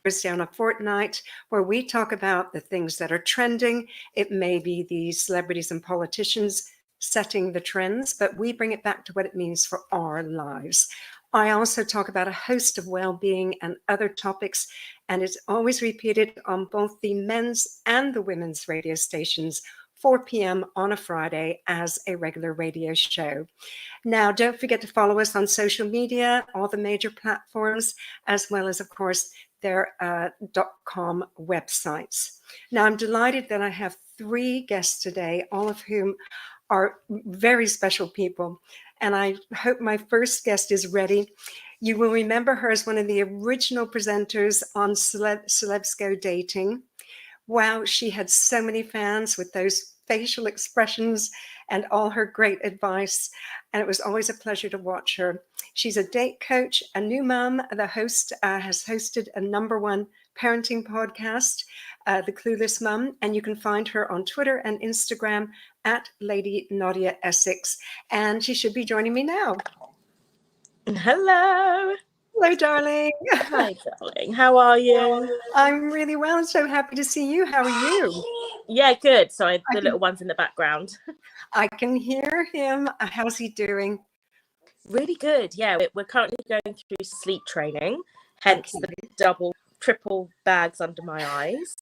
Thursday on a fortnight where we talk about the things that are trending. It may be the celebrities and politicians setting the trends, but we bring it back to what it means for our lives. I also talk about a host of well-being and other topics, and it's always repeated on both the men's and the women's radio stations, 4 p.m. on a Friday as a regular radio show. Now, don't forget to follow us on social media, all the major platforms, as well as, of course, their .com websites. Now, I'm delighted that I have 3 guests today, all of whom are very special people. And I hope my first guest is ready. You will remember her as one of the original presenters on Celebs Go Dating. Wow, she had so many fans with those facial expressions and all her great advice. And it was always a pleasure to watch her. She's a date coach, a new mom. The host has hosted a #1 parenting podcast, The Clueless Mum. And you can find her on Twitter and Instagram at Lady Nadia Essex. And she should be joining me now. Hello. Hello, darling. Hi, darling. How are you? I'm really well and so happy to see you. How are you? Yeah, good. Sorry, the little one's in the background. I can hear him. How's he doing? Really good. Yeah, we're currently going through sleep training, hence the double, triple bags under my eyes.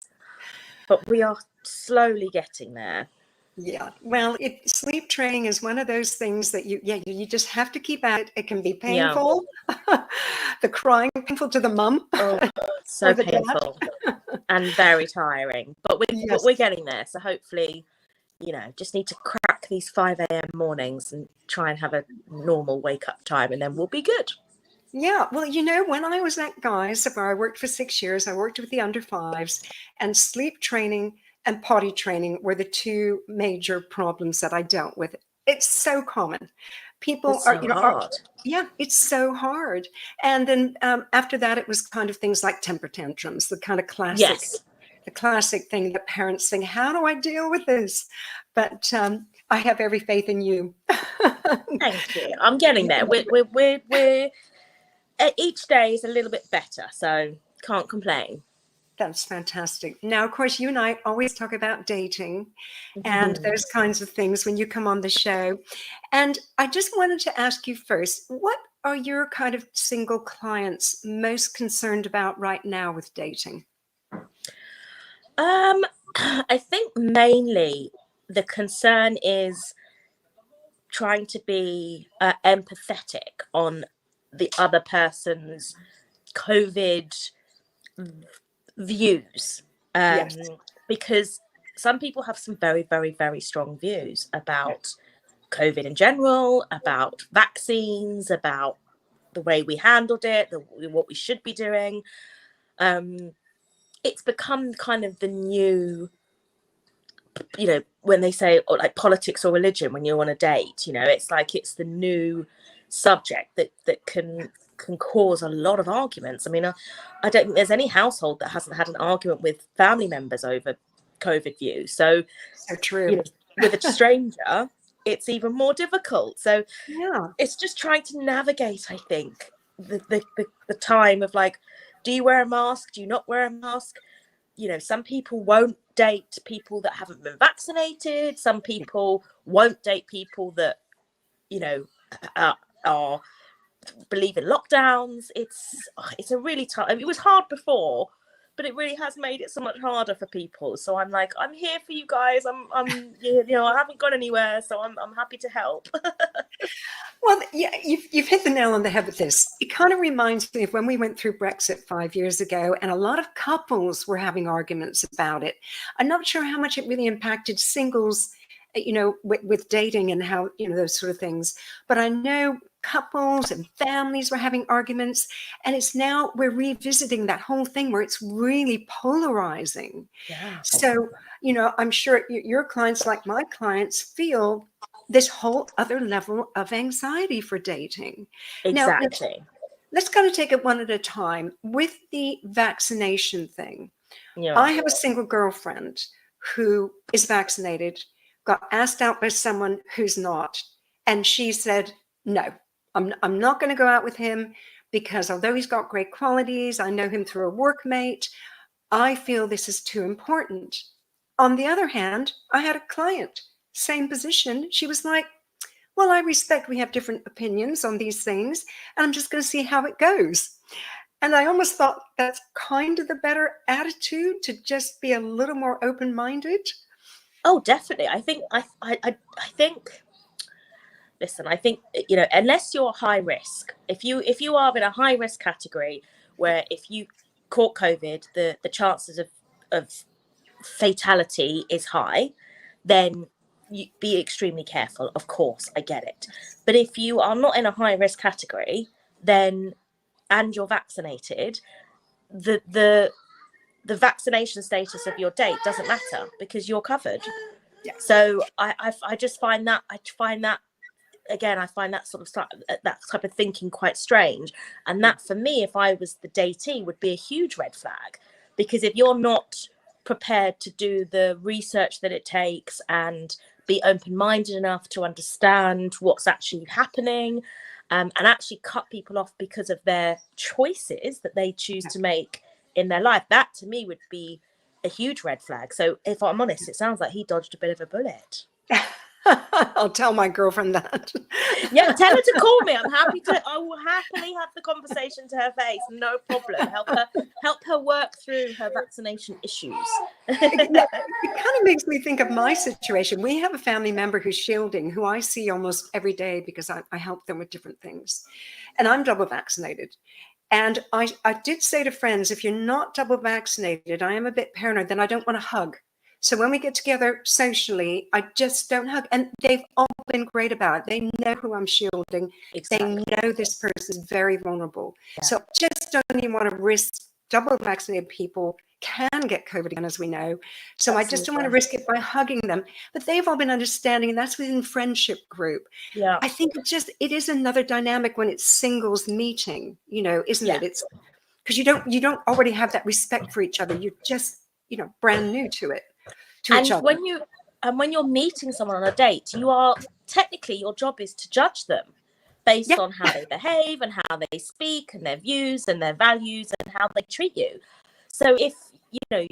But we are slowly getting there. Yeah, well, sleep training is one of those things that you just have to keep at it. It can be painful. Yeah. The crying painful to the mum. Oh, so painful and very tiring. But we're getting there. So hopefully, just need to crack these 5 a.m. mornings and try and have a normal wake up time, and then we'll be good. Yeah, well, when I was at Guy's, where I worked for 6 years, I worked with the under 5s, and sleep training and potty training were the 2 major problems that I dealt with. It's so common. People it's so hard. It's so hard. And then after that, it was kind of things like temper tantrums, the kind of classic, the classic thing that parents think, how do I deal with this? But I have every faith in you. Thank you. I'm getting there. We're each day is a little bit better, so can't complain. That's fantastic. Now, of course, you and I always talk about dating and those kinds of things when you come on the show. And I just wanted to ask you first, what are your kind of single clients most concerned about right now with dating? I think mainly the concern is trying to be empathetic on the other person's COVID views, because some people have some very, very, very strong views about COVID in general, about vaccines, about the way we handled it, what we should be doing. It's become kind of the new, when they say like politics or religion when you're on a date, it's like it's the new subject that can cause a lot of arguments. I mean, I don't think there's any household that hasn't had an argument with family members over COVID views. So true. With a stranger, it's even more difficult. So it's just trying to navigate, I think, the time of like, do you wear a mask? Do you not wear a mask? Some people won't date people that haven't been vaccinated. Some people won't date people that, are believe in lockdowns. It's a really tough. I mean, it was hard before, but it really has made it so much harder for people. So I'm like, I'm here for you guys. I'm I haven't gone anywhere, so I'm happy to help. Well, yeah, you've hit the nail on the head with this. It kind of reminds me of when we went through Brexit 5 years ago, and a lot of couples were having arguments about it. I'm not sure how much it really impacted singles, with dating and how, those sort of things. But I know couples and families were having arguments, and we're revisiting that whole thing where it's really polarizing. Yeah. So, I'm sure your clients, like my clients, feel this whole other level of anxiety for dating. Exactly. Now, let's kind of take it one at a time. With the vaccination thing, I have a single girlfriend who is vaccinated, got asked out by someone who's not, and she said, no, I'm not going to go out with him because although he's got great qualities, I know him through a workmate, I feel this is too important. On the other hand, I had a client, same position. She was like, well, I respect we have different opinions on these things, and I'm just going to see how it goes. And I almost thought that's kind of the better attitude, to just be a little more open-minded. Oh, definitely. I think, listen, I think, unless you're high risk, if you are in a high risk category where if you caught COVID, the chances of fatality is high, then you be extremely careful. Of course, I get it. But if you are not in a high risk category, then, and you're vaccinated, the vaccination status of your date doesn't matter because you're covered. Yeah. So I just find that, again, I find that sort of that type of thinking quite strange. And that, for me, if I was the datee, would be a huge red flag, because if you're not prepared to do the research that it takes and be open-minded enough to understand what's actually happening, and actually cut people off because of their choices that they choose to make in their life, that to me would be a huge red flag. So if I'm honest, it sounds like he dodged a bit of a bullet. I'll tell my girlfriend that. Yeah, tell her to call me. I will happily have the conversation to her face. No problem. Help her work through her vaccination issues. It kind of makes me think of my situation. We have a family member who's shielding, who I see almost every day because I help them with different things. And I'm double vaccinated. And I did say to friends, if you're not double vaccinated, I am a bit paranoid, then I don't want to hug. So when we get together socially, I just don't hug. And they've all been great about it. They know who I'm shielding. Exactly. They know this person is very vulnerable. Yeah. So just don't even want to risk. Double vaccinated people can get COVID again, as we know. So I just don't want to risk it by hugging them. But they've all been understanding, and that's within friendship group. Yeah. I think it is another dynamic when it's singles meeting, isn't it? It's because you don't already have that respect for each other. You're just, brand new to it. And when you're meeting someone on a date, you are technically, your job is to judge them based on how they behave and how they speak and their views and their values and how they treat you. So if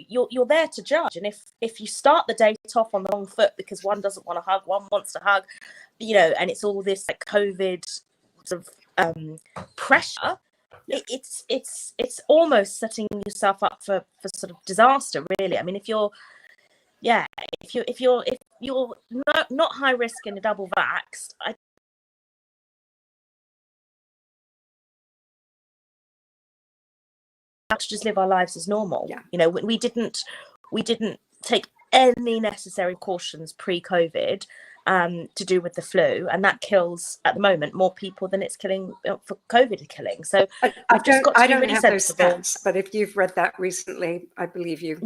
you're there to judge, and if you start the date off on the wrong foot because one doesn't want to hug, one wants to hug, and it's all this like COVID sort of pressure. It's almost setting yourself up for sort of disaster, really. I mean, if you're not high risk and a double vaxxed, I have to just live our lives as normal. We didn't take any necessary cautions pre-COVID to do with the flu, and that kills at the moment more people than it's killing for COVID killing. So I don't have those stats, but if you've read that recently, I believe you.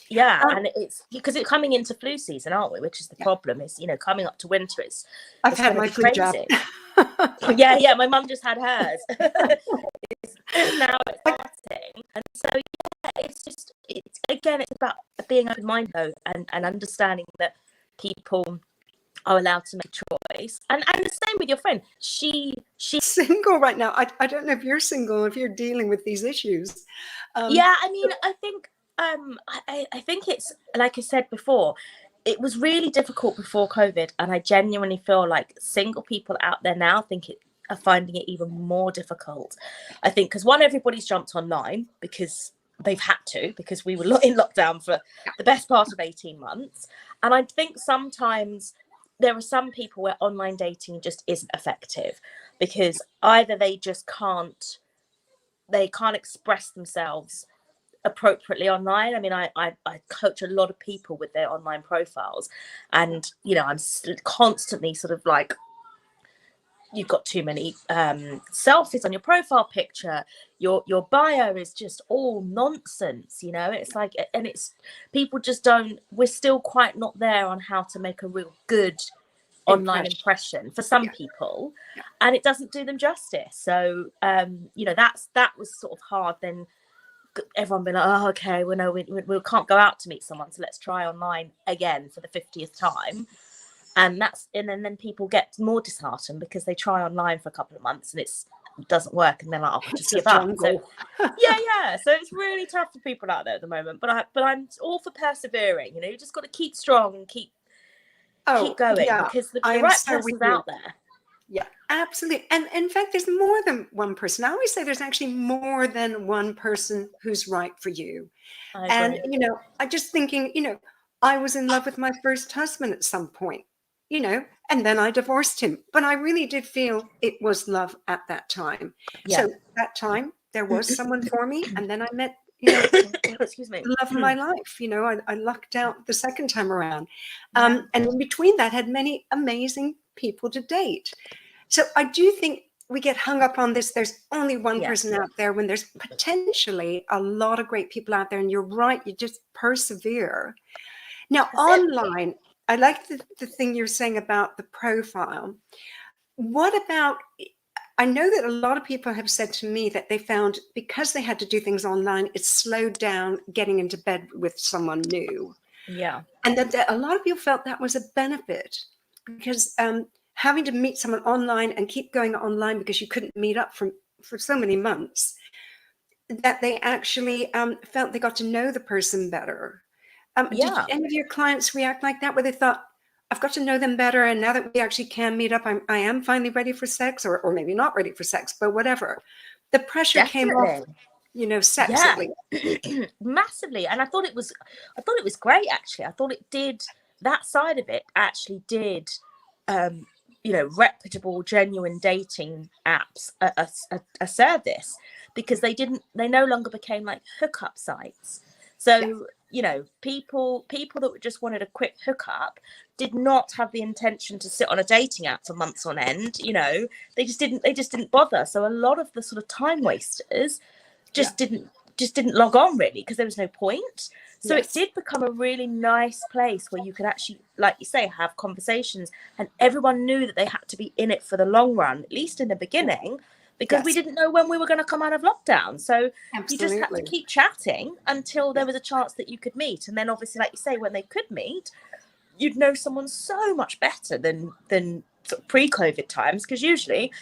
Yeah, and it's because it's coming into flu season, aren't we? Which is the problem. Is coming up to winter. I've had my flu jab. yeah. My mum just had hers. Now it's starting, and so it's about being open-minded and understanding that people are allowed to make a choice. And the same with your friend. She's single right now. I don't know if you're single, if you're dealing with these issues. Yeah, I mean, I think. I think it's, like I said before, it was really difficult before COVID, and I genuinely feel like single people out there now are finding it even more difficult. I think because everybody's jumped online because they've had to, because we were in lockdown for the best part of 18 months. And I think sometimes there are some people where online dating just isn't effective because either they just can't express themselves appropriately online. I mean, I coach a lot of people with their online profiles, and I'm constantly sort of like, you've got too many selfies on your profile picture, your bio is just all nonsense, it's like, and it's people just we're still quite not there on how to make a real good online impression for some people, and it doesn't do them justice. So that was sort of hard. Then everyone been like, oh, okay, well, no, we can't go out to meet someone, so let's try online again for the 50th time. And then people get more disheartened because they try online for a couple of months and it's doesn't work, and they're like, oh, I'll just give up. So so it's really tough for people out there at the moment, but I'm all for persevering. You just got to keep strong and keep going, because the right person's out there. Yeah, absolutely. And in fact, there's more than one person. I always say there's actually more than one person who's right for you. And, I just thinking, I was in love with my first husband at some point, and then I divorced him. But I really did feel it was love at that time. Yeah. So that time there was someone for me. And then I met, excuse me, the love of my life. I lucked out the second time around. And in between that, had many amazing people to date. So I do think we get hung up on this. There's only one person out there, when there's potentially a lot of great people out there. And you're right, you just persevere. Now, online, I like the thing you're saying about the profile. What about, I know that a lot of people have said to me that they found, because they had to do things online, it slowed down getting into bed with someone new. Yeah. And that a lot of people felt that was a benefit, because having to meet someone online and keep going online because you couldn't meet up for so many months, that they actually felt they got to know the person better. Did any of your clients react like that, where they thought, I've got to know them better, and now that we actually can meet up, I am finally ready for sex, or maybe not ready for sex, but whatever. The pressure came off, sex at least. Massively. And I thought it was great, actually. I thought it did, that side of it actually did reputable, genuine dating apps a service, because they no longer became like hookup sites. So people that just wanted a quick hookup did not have the intention to sit on a dating app for months on end. They just didn't bother. So a lot of the sort of time wasters just didn't log on, really, because there was no point. So it did become a really nice place where you could actually, like you say, have conversations, and everyone knew that they had to be in it for the long run, at least in the beginning, because we didn't know when we were going to come out of lockdown. So you just had to keep chatting until there was a chance that you could meet. And then obviously, like you say, when they could meet, you'd know someone so much better than sort of pre-COVID times, because usually,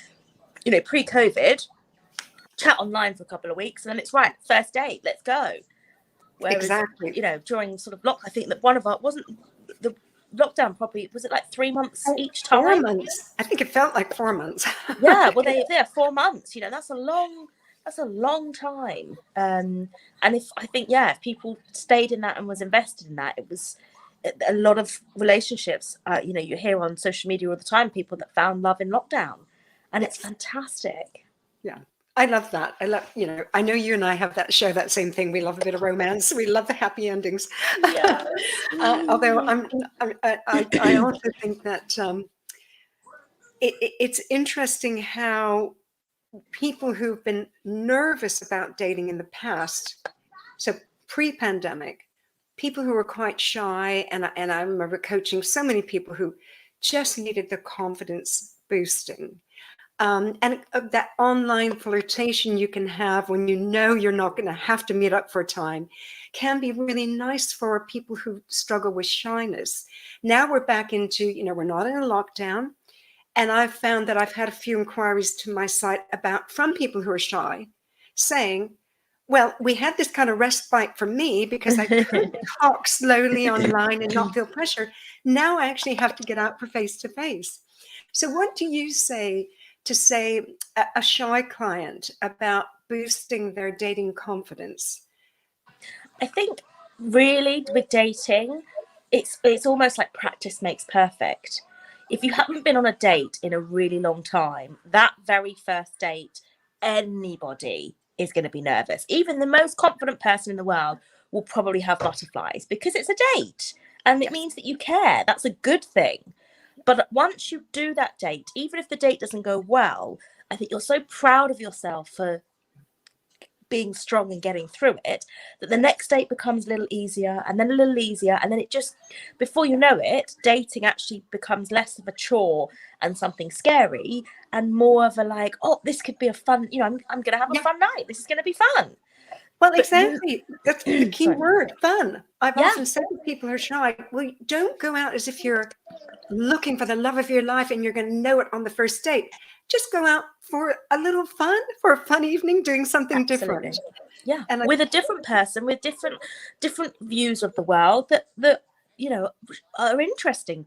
pre-COVID, chat online for a couple of weeks, and then it's right, first date, let's go. Whereas, during sort of I think that one of our, wasn't the lockdown probably, was it like 3 months each time? 4 months. I think it felt like 4 months. Well, they're 4 months, that's a long time. And if people stayed in that and was invested in that, it was a lot of relationships, you hear on social media all the time, people that found love in lockdown, and it's fantastic. Yeah. I love that. I know you and I have share that same thing. We love a bit of romance. We love the happy endings. Yes. Although I also think that it's interesting how people who've been nervous about dating in the past, so pre-pandemic, people who were quite shy, and I remember coaching so many people who just needed the confidence boosting. And that online flirtation you can have when you're not going to have to meet up for a time can be really nice for people who struggle with shyness. Now we're back into, we're not in a lockdown. And I've found that I've had a few inquiries to my site from people who are shy, saying, well, we had this kind of respite for me because I could talk slowly online and not feel pressure. Now I actually have to get out for face-to-face. So what do you say to a shy client about boosting their dating confidence? I think really with dating, it's almost like practice makes perfect. If you haven't been on a date in a really long time, that very first date, anybody is going to be nervous. Even the most confident person in the world will probably have butterflies, because it's a date and it means that you care. That's a good thing. But once you do that date, even if the date doesn't go well, I think you're so proud of yourself for being strong and getting through it, that the next date becomes a little easier, and then a little easier. And then it just, before you know it, dating actually becomes less of a chore and something scary, and more of a like, oh, this could be a fun, I'm going to have a fun night. This is going to be fun. Well, exactly. That's the key word, fun. I've often said to people who are shy, well, don't go out as if you're looking for the love of your life and you're going to know it on the first date. just go out for a little fun, for a fun evening, doing something Absolutely. different. Yeah, And with a different person, with different views of the world that are interesting.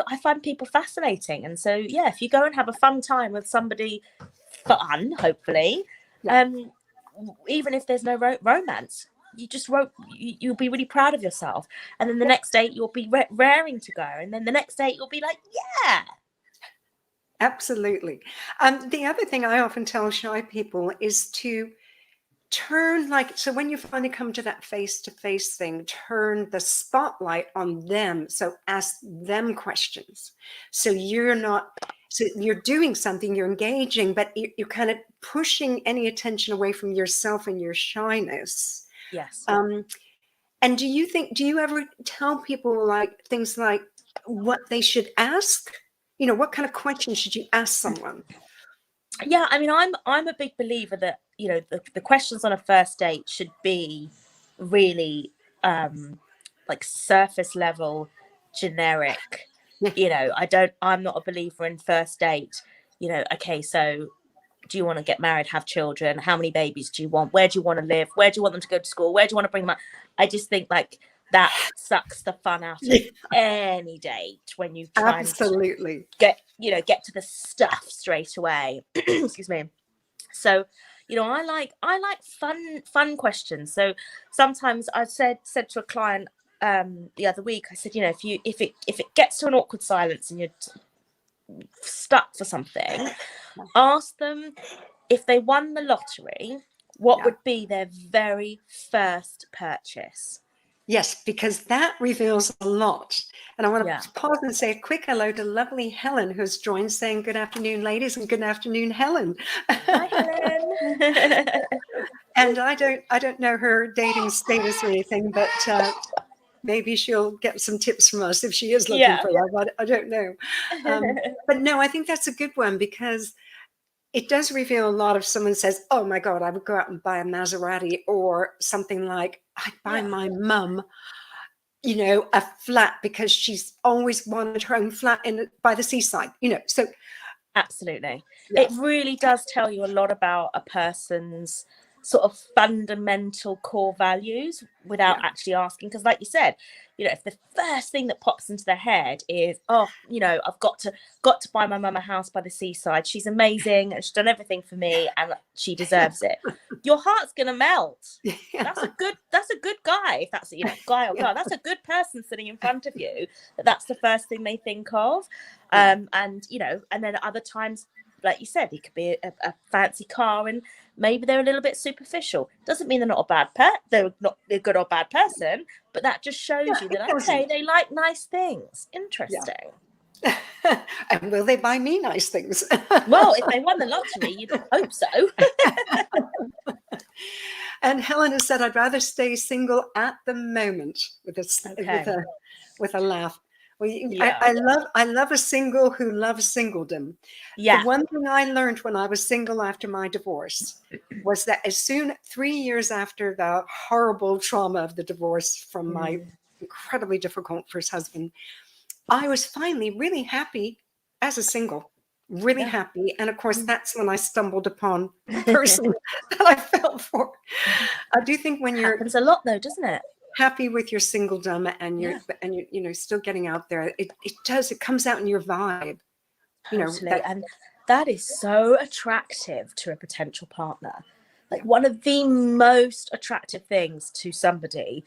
I find people fascinating, and so yeah, if you go and have a fun time with somebody, fun, hopefully, even if there's no romance, you'll be really proud of yourself, and then the next date you'll be raring to go, and then the next date you'll be like, yeah. Absolutely. The other thing I often tell shy people is to turn, like, so when you finally come to that face-to-face thing, turn the spotlight on them. So ask them questions. So you're doing something, you're engaging, but you're kind of pushing any attention away from yourself and your shyness. Yes. And do you ever tell people like things like what they should ask? What kind of questions should you ask someone? Yeah, I mean, I'm a big believer that the questions on a first date should be really like surface level, generic. I'm not a believer in first date. Okay, so do you want to get married, have children? How many babies do you want? Where do you want to live? Where do you want them to go to school? Where do you want to bring them up? I just think like that sucks the fun out of any date when you try Absolutely and get to the stuff straight away. Excuse me. So I like fun questions. So sometimes I said to a client the other week, I said, if it gets to an awkward silence and you're stuck for something, ask them if they won the lottery, what would be their very first purchase. Yes, because that reveals a lot. And I want to pause and say a quick hello to lovely Helen, who's joined, saying good afternoon, ladies, and good afternoon, Helen. Hi, Helen. And I don't know her dating status or anything, but maybe she'll get some tips from us if she is looking for love. I don't know. But no, I think that's a good one, because it does reveal a lot. If someone says, oh my God, I would go out and buy a Maserati, or something like, I'd buy my mum, a flat because she's always wanted her own flat by the seaside, so. Absolutely. It really does tell you a lot about a person's sort of fundamental core values without actually asking. Because like you said, if the first thing that pops into their head is, I've got to buy my mum a house by the seaside, she's amazing and she's done everything for me and she deserves it, your heart's gonna melt. That's a good guy. If that's guy or girl, that's a good person sitting in front of you, that's the first thing they think of. And then other times, like you said, it could be a fancy car, and maybe they're a little bit superficial. Doesn't mean they're not they're not a good or bad person, but that just shows you that, okay, they like nice things. Interesting. And will they buy me nice things? Well, if they won the lottery, you'd hope so. And Helen has said, I'd rather stay single at the moment, with a laugh. Well, I love a single who loves singledom. The one thing I learned when I was single after my divorce was that 3 years after the horrible trauma of the divorce from my incredibly difficult first husband, I was finally really happy as a single, really happy. And of course, that's when I stumbled upon the person that I fell for. I do think when you're happens a lot though, doesn't it? Happy with your singledom and you're still getting out there, it comes out in your vibe. Totally. And that is so attractive to a potential partner. Like one of the most attractive things to somebody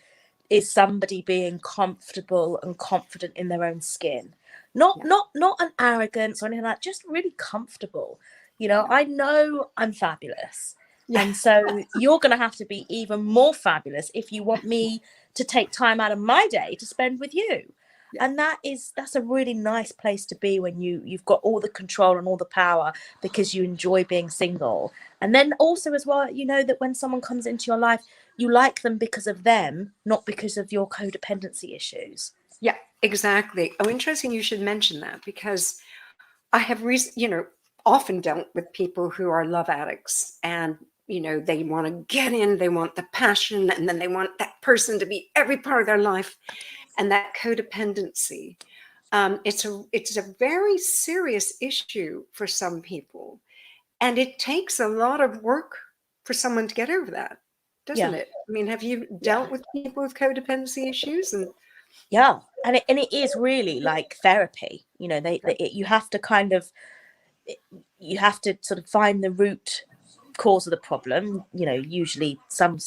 is somebody being comfortable and confident in their own skin. Not an arrogance or anything like that, just really comfortable. I know I'm fabulous. And so you're going to have to be even more fabulous if you want me to take time out of my day to spend with you. And that's a really nice place to be when you've got all the control and all the power because you enjoy being single. And then also as well, that when someone comes into your life, you like them because of them, not because of your codependency issues. Yeah, exactly. Oh, interesting you should mention that, because I have often dealt with people who are love addicts, and they want to get in, they want the passion, and then they want that person to be every part of their life, and that codependency. It's a very serious issue for some people, and it takes a lot of work for someone to get over that, doesn't it? I mean, have you dealt with people with codependency issues? And and it is really like therapy. You know, you have to kind of, you have to sort of find the root cause of the problem. You know, usually some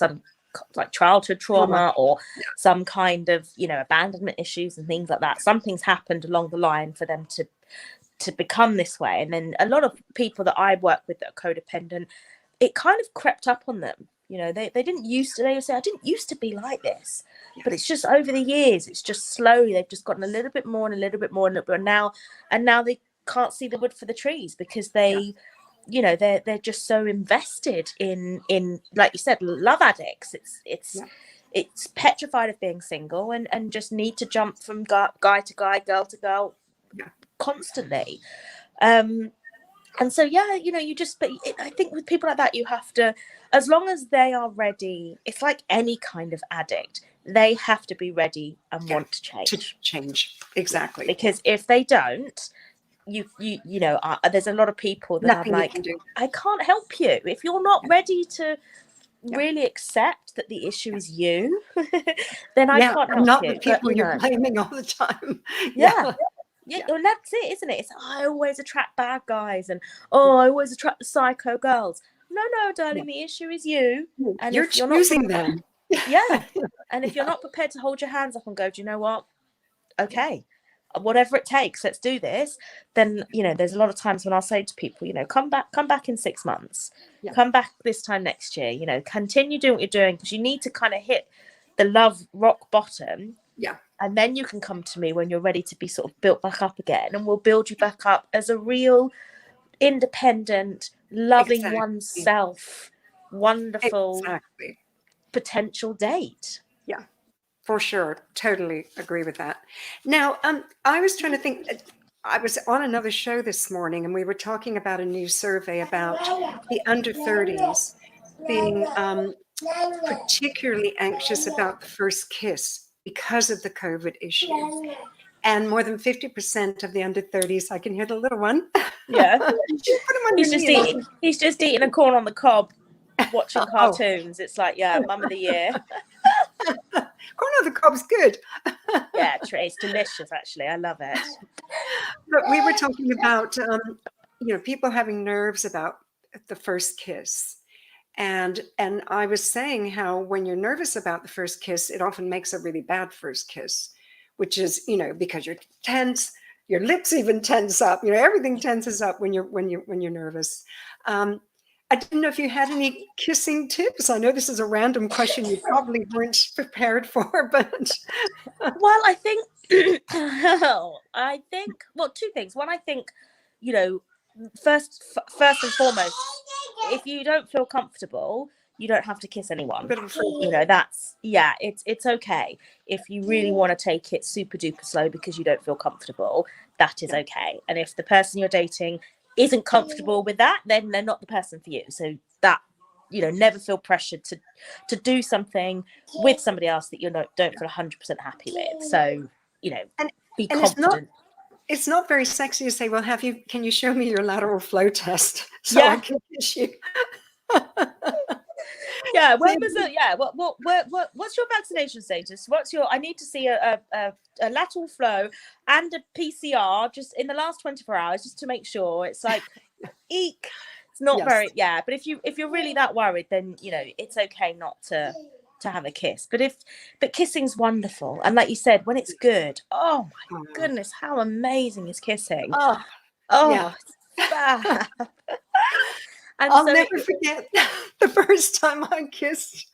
like childhood trauma or some kind of, you know, abandonment issues and things like that. Something's happened along the line for them to become this way. And then a lot of people that I work with that are codependent, it kind of crept up on them. You know, they didn't used to, they would say, I didn't used to be like this, but it's just over the years, it's just slowly, they've just gotten a little bit more and a little bit more, and now they can't see the wood for the trees, because they, you know, they're just so invested in, like you said, love addicts. It's petrified of being single and just need to jump from guy to guy, girl to girl constantly. And so, you know, I think with people like that, you have to, as long as they are ready, it's like any kind of addict, they have to be ready and want to change. Exactly. Because if they don't, you know, there's a lot of people that Nothing are like, I can't help you. If you're not ready to really accept that the issue is you, then I can't help not you. The people you're blaming all the time. Well, that's it, isn't it? It's, I always attract bad guys, and I always attract the psycho girls. No, darling, the issue is you. And you're choosing them. And if you're not prepared to hold your hands up and go, do you know what? Okay, whatever it takes, let's do this. Then, you know, there's a lot of times when I'll say to people, you know, come back in 6 months, come back this time next year, you know, continue doing what you're doing, because you need to kind of hit the love rock bottom. And then you can come to me when you're ready to be sort of built back up again, and we'll build you back up as a real independent, loving oneself, wonderful potential date. For sure. Totally agree with that. Now, I was trying to think, I was on another show this morning, and we were talking about a new survey about the under 30s being particularly anxious about the first kiss because of the COVID issue. And more than 50% of the under 30s, I can hear the little one. He's just eating a corn on the cob, watching cartoons. It's like, mum of the year. Corn on the cob's good. It's delicious, actually. I love it. But we were talking about, you know, people having nerves about the first kiss. And I was saying how when you're nervous about the first kiss, it often makes a really bad first kiss, which is, you know, because you're tense, your lips even tense up, you know, everything tenses up when you're nervous. I didn't know if you had any kissing tips. I know this is a random question you probably weren't prepared for, but well, I think well, two things. One, I think, you know, first and foremost, if you don't feel comfortable, you don't have to kiss anyone. You know, that's it's okay. If you really want to take it super duper slow because you don't feel comfortable, that is okay. And if the person you're dating isn't comfortable with that, then they're not the person for you. So that, you know, never feel pressured to do something with somebody else that you don't feel 100% happy with. So, you know, be confident. It's not very sexy to say, well, can you show me your lateral flow test so I can kiss you? When was it? What's your vaccination status? I need to see a lateral flow and a PCR just in the last 24 hours, just to make sure. It's like, eek. It's not very, but if you're really that worried, then, you know, it's okay not to have a kiss. But kissing's wonderful. And like you said, when it's good, oh my goodness, how amazing is kissing? It's fab. I'll never forget the first time I kissed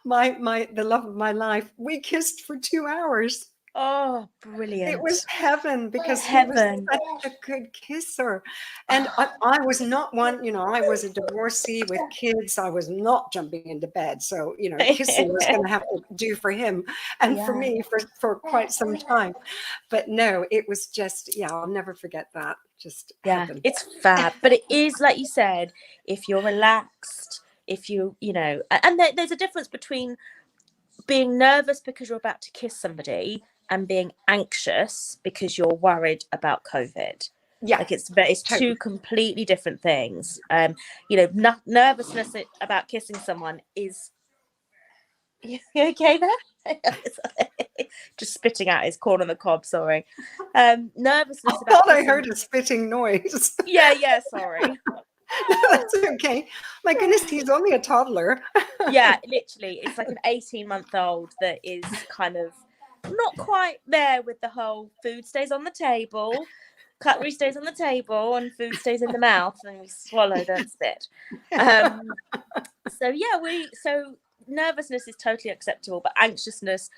the love of my life. We kissed for 2 hours. Oh, brilliant. It was heaven, because he was such a good kisser. And I was not one, you know, I was a divorcee with kids. I was not jumping into bed. So, you know, kissing was going to have to do for him and for me for quite some time. But no, it was just, I'll never forget that. Just heaven. It's fab. But it is, like you said, if you're relaxed, if you know, and there's a difference between being nervous because you're about to kiss somebody and being anxious because you're worried about COVID. Yeah, like it's totally. two completely different things. Nervousness about kissing someone is you okay there? Just spitting out his corn on the cob, sorry. Nervousness I about thought I kissing. heard a spitting noise. Yeah, sorry. That's okay. My goodness, he's only a toddler. Yeah, literally, it's like an 18-month-old that is kind of not quite there with the whole food stays on the table, cutlery stays on the table, and food stays in the mouth, and we swallow, don't spit. So nervousness is totally acceptable, but anxiousness,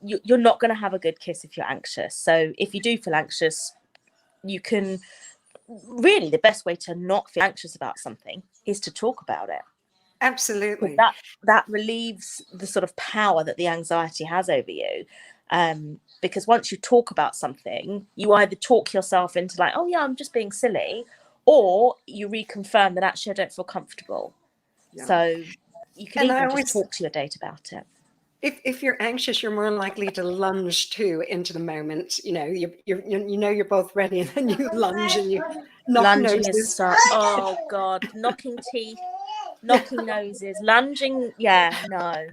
you're not going to have a good kiss if you're anxious. So if you do feel anxious, you can really, the best way to not feel anxious about something is to talk about it. Absolutely. That relieves the sort of power that the anxiety has over you. Because once you talk about something, you either talk yourself into like, oh yeah, I'm just being silly, or you reconfirm that actually I don't feel comfortable. Yeah. So you can just talk to your date about it. If you're anxious, you're more likely to lunge too into the moment. You're both ready, and then you lunge and you knock noses. Oh God, knocking teeth, knocking noses, lunging. Yeah, no,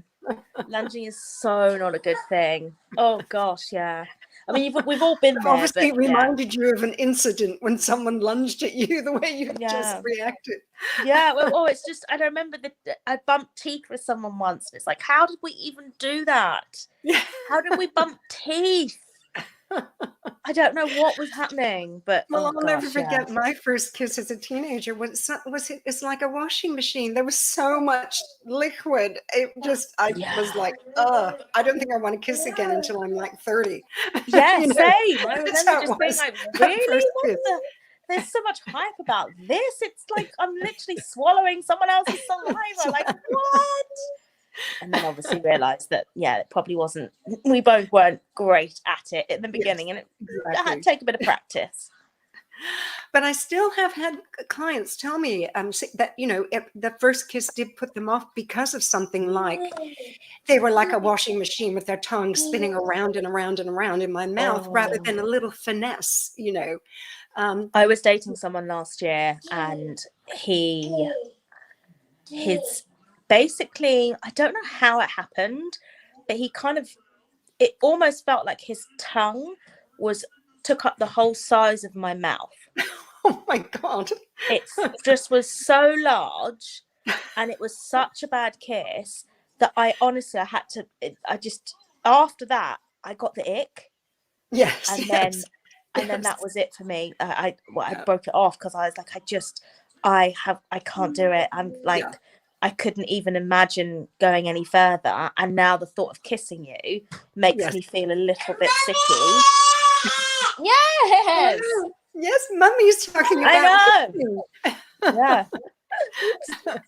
lunging is so not a good thing. Oh gosh, yeah. I mean, we've all been there. Obviously, it reminded you of an incident when someone lunged at you, the way you just reacted. Yeah, well, it's just, I remember that I bumped teeth with someone once. And it's like, how did we even do that? How did we bump teeth? I don't know what was happening, but I'll never forget my first kiss as a teenager. It's like a washing machine. There was so much liquid. I was like, I don't think I want to kiss again until I'm like 30. Yeah, same. I remember just being like, really? There's so much hype about this. It's like I'm literally swallowing someone else's saliva. Like, what? And then obviously realised that, it probably wasn't. We both weren't great at it in the beginning, and it had to take a bit of practice. But I still have had clients tell me that, the first kiss did put them off because of something like they were like a washing machine with their tongue spinning around and around and around in my mouth rather than a little finesse, I was dating someone last year, and his basically, I don't know how it happened, but it almost felt like his tongue took up the whole size of my mouth. Oh my God. It just was so large, and it was such a bad kiss that after that, I got the ick. Yes. And then that was it for me. I broke it off because I was like, I can't do it. I'm like, I couldn't even imagine going any further. And now the thought of kissing you makes me feel a little bit sicky. Yes. Yes, Mummy's talking about I know. Yeah.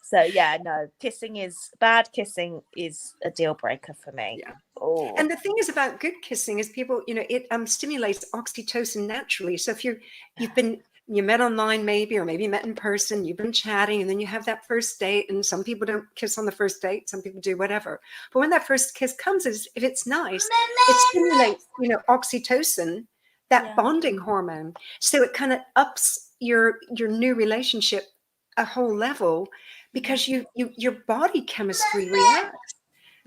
So no, bad kissing is a deal breaker for me. Yeah. Oh. And the thing is about good kissing is people, it stimulates oxytocin naturally. So if you met online maybe, or maybe met in person, you've been chatting, and then you have that first date, and some people don't kiss on the first date, some people do, whatever. But when that first kiss comes, if it's nice, it stimulates, oxytocin, that bonding hormone. So it kind of ups your new relationship a whole level because your body chemistry reacts.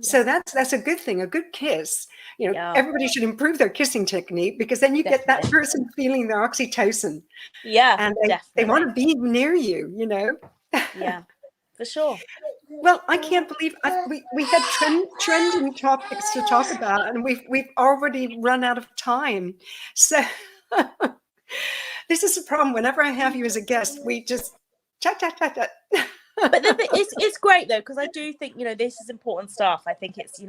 So that's a good thing. A good kiss, everybody should improve their kissing technique, because then you get that person feeling their oxytocin. Yeah, and they want to be near you. Yeah, for sure. Well, I can't believe we had trending topics to talk about, and we've already run out of time. So this is the problem. Whenever I have you as a guest, we just chat. But it's great though, because I do think this is important stuff. I think it's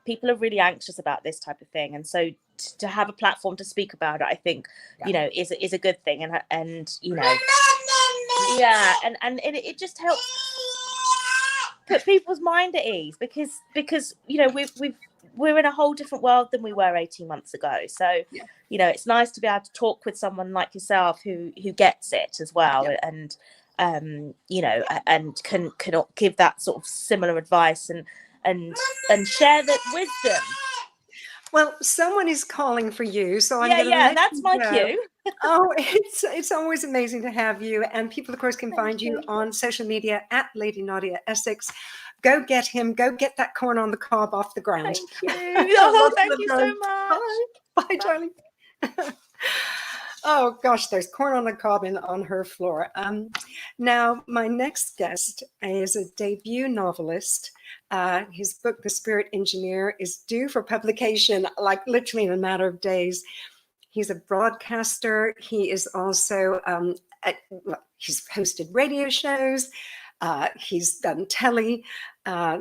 people are really anxious about this type of thing, and so to have a platform to speak about it, I think is a good thing, and it just helps put people's mind at ease, because we're in a whole different world than we were 18 months ago. So it's nice to be able to talk with someone like yourself who gets it as well, and and can give that sort of similar advice and share that wisdom. Well, someone is calling for you, so I'm Yeah, going to yeah, let that's you my go. cue. Oh, it's always amazing to have you. And people, of course, can Thank find you you. on social media at Lady Nadia Essex. Go get him. Go get that corn on the cob off the ground. Thank you. Oh, thank you so much. Bye. Bye, darling. Oh gosh, there's corn on the cob on her floor. Now, my next guest is a debut novelist. His book, The Spirit Engineer, is due for publication like literally in a matter of days. He's a broadcaster. He is also, he's hosted radio shows. He's done telly.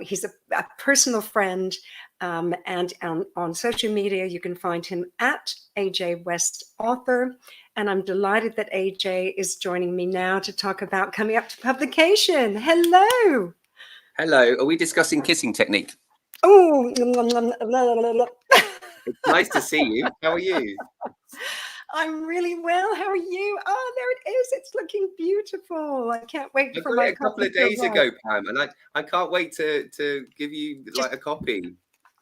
He's a personal friend. And on social media, you can find him at AJ West Author. And I'm delighted that AJ is joining me now to talk about coming up to publication. Hello. Hello. Are we discussing kissing technique? Oh, it's nice to see you. How are you? I'm really well. How are you? Oh, there it is. It's looking beautiful. I can't wait for got my it a couple of days ago, Pam, and I can't wait to give you like a copy.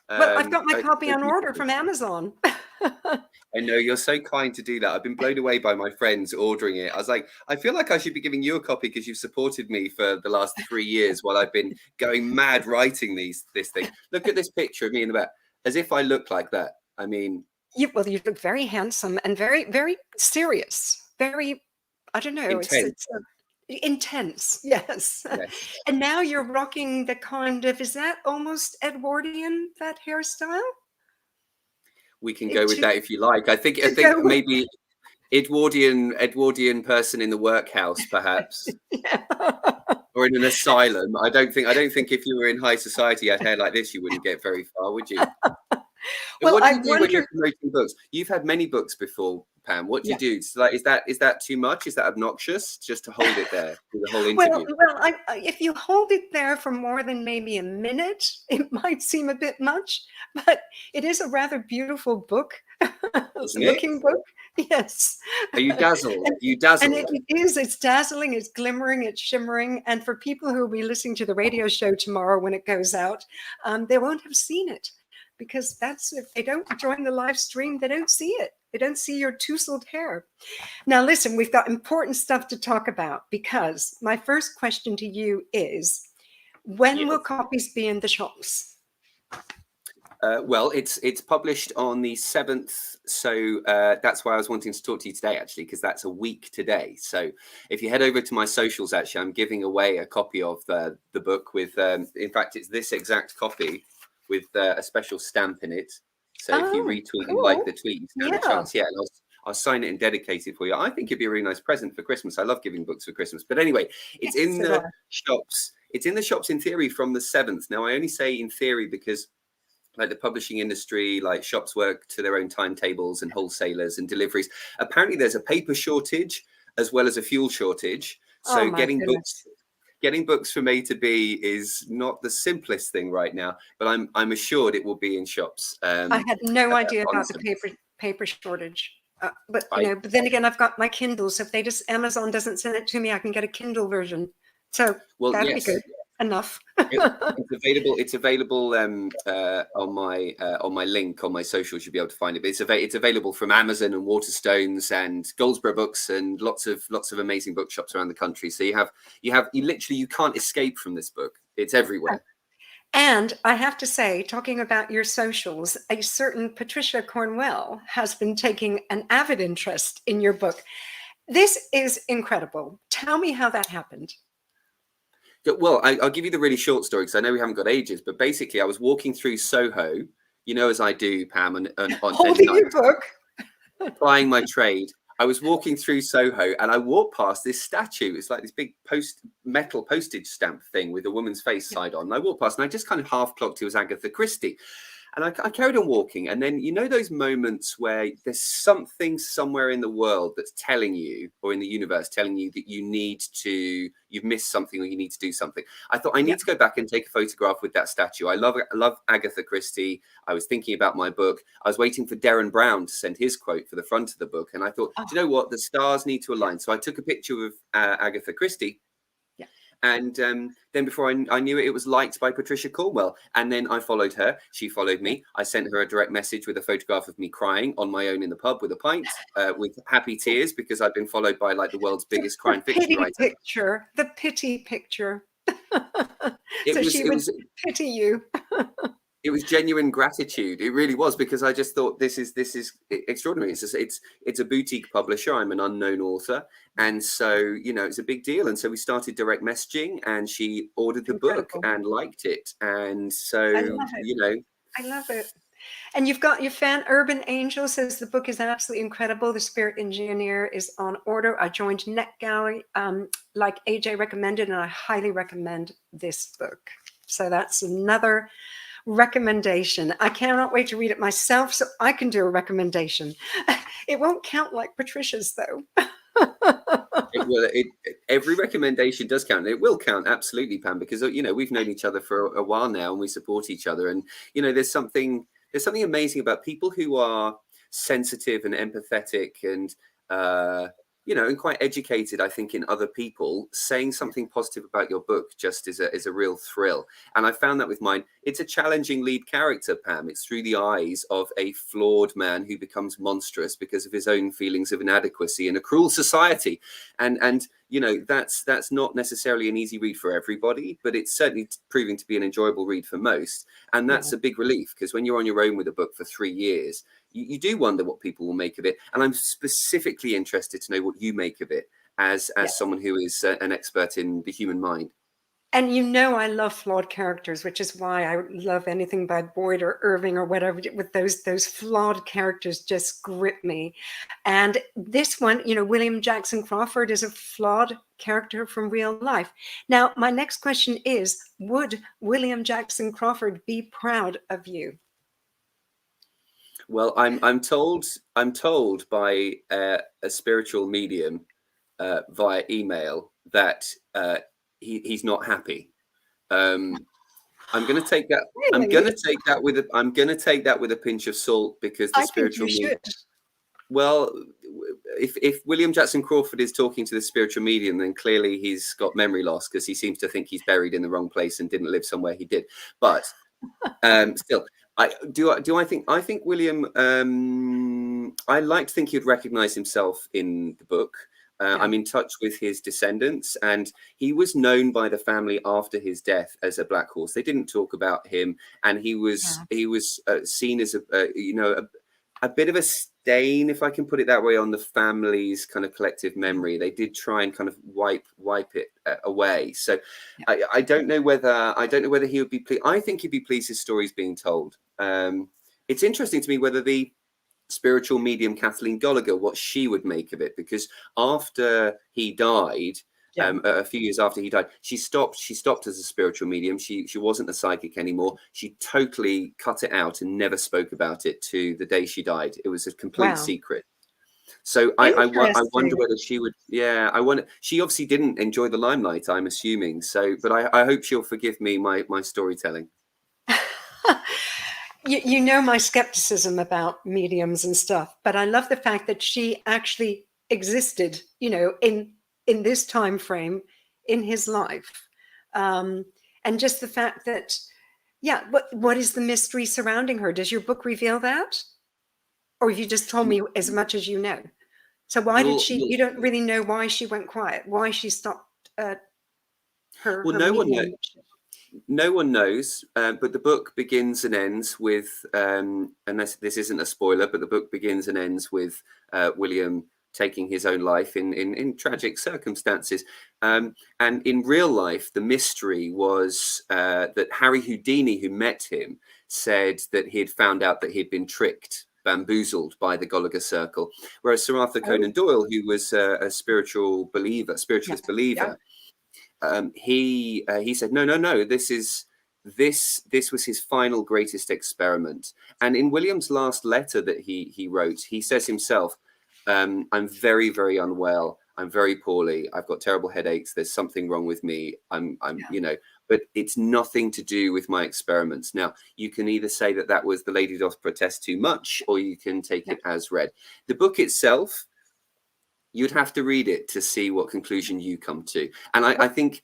Well, I've got my copy on order from Amazon. I know, you're so kind to do that. I've been blown away by my friends ordering it. I was like, I feel like I should be giving you a copy because you've supported me for the last 3 years while I've been going mad writing this thing. Look at this picture of me in the back, as if I look like that. I mean, you look very handsome and very, very serious. Very, I don't know. Intense. It's intense. Yes. And now you're rocking the kind of, is that almost Edwardian, that hairstyle? We can go with that if you like. I think maybe Edwardian person in the workhouse, perhaps. Yeah. Or in an asylum. I don't think if you were in high society had hair like this, you wouldn't get very far, would you? Well, what do you do when you're promoting books? You've had many books before, Pam. What do you do? So, like, is that too much? Is that obnoxious? Just to hold it there through the whole interview? Well, if you hold it there for more than maybe a minute, it might seem a bit much, but it is a rather beautiful book, looking book. Yes. Are you dazzled? You dazzled? And it is. It's dazzling. It's glimmering. It's shimmering. And for people who will be listening to the radio show tomorrow when it goes out, they won't have seen it. Because if they don't join the live stream, they don't see it. They don't see your tousled hair. Now, listen, we've got important stuff to talk about because my first question to you is, when will copies be in the shops? Well, it's published on the 7th, so that's why I was wanting to talk to you today, actually, because that's a week today. So if you head over to my socials, actually, I'm giving away a copy of the book with, in fact, it's this exact copy with a special stamp in it. So if you retweet and like the tweet, you stand a chance. Yeah, and I'll sign it and dedicate it for you. I think it'd be a really nice present for Christmas. I love giving books for Christmas. But anyway, it's in the shops. It's in the shops in theory from the 7th. Now, I only say in theory because like the publishing industry, like shops work to their own timetables and wholesalers and deliveries. Apparently there's a paper shortage as well as a fuel shortage. So getting books from A to B is not the simplest thing right now, but I'm assured it will be in shops. I had no idea about the paper shortage. But then again, I've got my Kindle. So if Amazon doesn't send it to me, I can get a Kindle version. So that'd be good. Enough. It's available on my link on my socials. You'll be able to find it. But it's available from Amazon and Waterstones and Goldsboro Books and lots of amazing bookshops around the country. So you can't escape from this book. It's everywhere. And I have to say, talking about your socials, a certain Patricia Cornwell has been taking an avid interest in your book. This is incredible. Tell me how that happened. Well, I'll give you the really short story because I know we haven't got ages, but basically I was walking through Soho, as I do, Pam, and holding your book, plying my trade. I was walking through Soho and I walked past this statue. It's like this big metal postage stamp thing with a woman's face side on. And I walked past and I just kind of half clocked it was Agatha Christie. And I carried on walking. And then, those moments where there's something somewhere in the world that's telling you, or in the universe telling you that you've missed something or you need to do something. I thought I need to go back and take a photograph with that statue. I love Agatha Christie. I was thinking about my book. I was waiting for Derren Brown to send his quote for the front of the book. And I thought, do you know what? The stars need to align. So I took a picture of Agatha Christie. And then before I knew it, it was liked by Patricia Cornwell. And then I followed her. She followed me. I sent her a direct message with a photograph of me crying on my own in the pub with a pint, with happy tears, because I'd been followed by like the world's biggest crime fiction writer. The pity picture. She would pity you. It was genuine gratitude. It really was, because I just thought this is extraordinary. It's a boutique publisher. I'm an unknown author, and so it's a big deal. And so we started direct messaging, and she ordered the book and liked it. And so I love it. And you've got your fan Urban Angel says the book is absolutely incredible. The Spirit Engineer is on order. I joined Net Gallery, like AJ recommended, and I highly recommend this book. So that's another recommendation. I cannot wait to read it myself, so I can do a recommendation. It won't count like Patricia's, though. Every recommendation does count. It will count, absolutely, Pam, because we've known each other for a while now, and we support each other. And there's something amazing about people who are sensitive and empathetic and and quite educated, I think, in other people. Saying something positive about your book just is a real thrill. And I found that with mine. It's a challenging lead character, Pam. It's through the eyes of a flawed man who becomes monstrous because of his own feelings of inadequacy in a cruel society. And that's not necessarily an easy read for everybody, but it's certainly proving to be an enjoyable read for most. And that's a big relief, because when you're on your own with a book for 3 years, you do wonder what people will make of it. And I'm specifically interested to know what you make of it as someone who is an expert in the human mind. And I love flawed characters, which is why I love anything by Boyd or Irving or whatever. With those flawed characters just grip me. And this one, William Jackson Crawford is a flawed character from real life. Now, my next question is, would William Jackson Crawford be proud of you? Well, I'm told by a spiritual medium via email that he's not happy. I'm going to take that. Really? I'm going to take that with a pinch of salt, because the spiritual medium. Well, if William Jackson Crawford is talking to the spiritual medium, then clearly he's got memory loss, because he seems to think he's buried in the wrong place and didn't live somewhere he did. But still. I think William, I like to think he'd recognize himself in the book. I'm in touch with his descendants, and he was known by the family after his death as a black horse. They didn't talk about him, and he was seen as a bit of a stain, if I can put it that way, on the family's kind of collective memory. They did try and kind of wipe it away. So I don't know whether he would be pleased. I think he'd be pleased his story's being told. It's interesting to me whether the spiritual medium Kathleen Gallagher, what she would make of it, because after he died, a few years after he died, she stopped as a spiritual medium. She wasn't a psychic anymore. She totally cut it out and never spoke about it to the day she died. It was a complete secret. So I wonder whether she would. Yeah, I wonder. She obviously didn't enjoy the limelight, I'm assuming. So, but I hope she'll forgive me my storytelling. My skepticism about mediums and stuff, but I love the fact that she actually existed, in this time frame in his life, and just the fact that, what is the mystery surrounding her? Does your book reveal that, or have you just told me as much as you know? So why did she? You don't really know why she went quiet. Why she stopped her? Well, no one knows. No one knows, but the book begins and ends with, and this isn't a spoiler, but the book begins and ends with William taking his own life in tragic circumstances. And in real life, the mystery was that Harry Houdini, who met him, said that he had found out that he'd been tricked, bamboozled by the Gallagher Circle. Whereas Sir Arthur Conan Doyle, who was a spiritualist believer, he said, no, this was his final greatest experiment. And in William's last letter that he wrote, he says himself, I'm very, very unwell. I'm very poorly. I've got terrible headaches. There's something wrong with me. But it's nothing to do with my experiments. Now, you can either say that was the lady doth protest too much, or you can take it as read. The book itself, you'd have to read it to see what conclusion you come to. And I think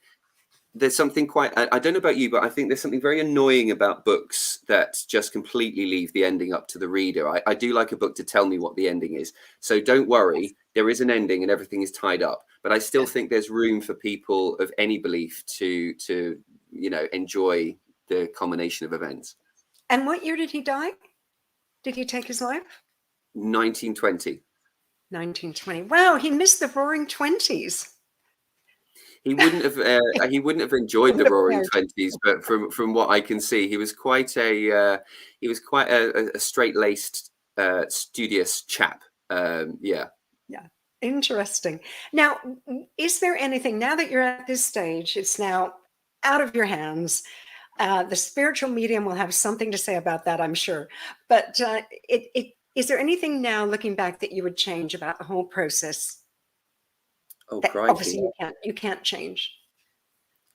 there's something quite, I don't know about you, but I think there's something very annoying about books that just completely leave the ending up to the reader. I do like a book to tell me what the ending is. So don't worry, there is an ending and everything is tied up. But I still think there's room for people of any belief to enjoy the culmination of events. And what year did he die? Did he take his life? 1920. 1920. Wow, he missed the Roaring Twenties. He wouldn't have enjoyed the Roaring Twenties, but from what I can see, he was quite a straight-laced, studious chap. Yeah. Interesting. Now, is there anything, now that you're at this stage, it's now out of your hands? The spiritual medium will have something to say about that, I'm sure. But is there anything now, looking back, that you would change about the whole process? Oh, obviously you can't change.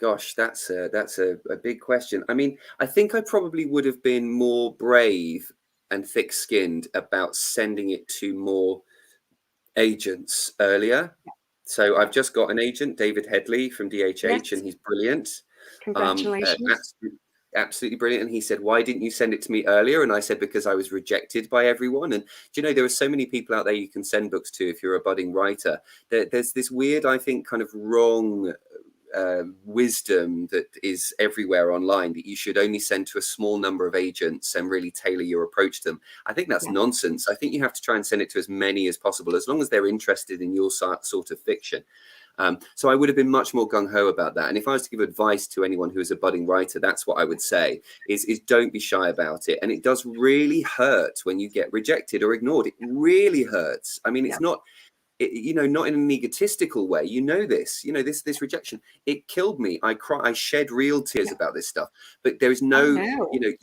Gosh, that's a big question. I mean, I think I probably would have been more brave and thick-skinned about sending it to more agents earlier. So I've just got an agent, David Headley from DHH, yes. And he's brilliant. Congratulations. Absolutely brilliant. And he said, why didn't you send it to me earlier? And I said, because I was rejected by everyone. And do you know, there are so many people out there you can send books to if you're a budding writer. There's this weird, I think, kind of wrong wisdom that is everywhere online, that you should only send to a small number of agents and really tailor your approach to them. I think that's nonsense. I think you have to try and send it to as many as possible, as long as they're interested in your sort of fiction. So I would have been much more gung-ho about that. And if I was to give advice to anyone who is a budding writer, that's what I would say, is don't be shy about it. And it does really hurt when you get rejected or ignored. It really hurts. I mean, it's not, not in an egistical way. This rejection, it killed me. I shed real tears about this stuff. But there is no, you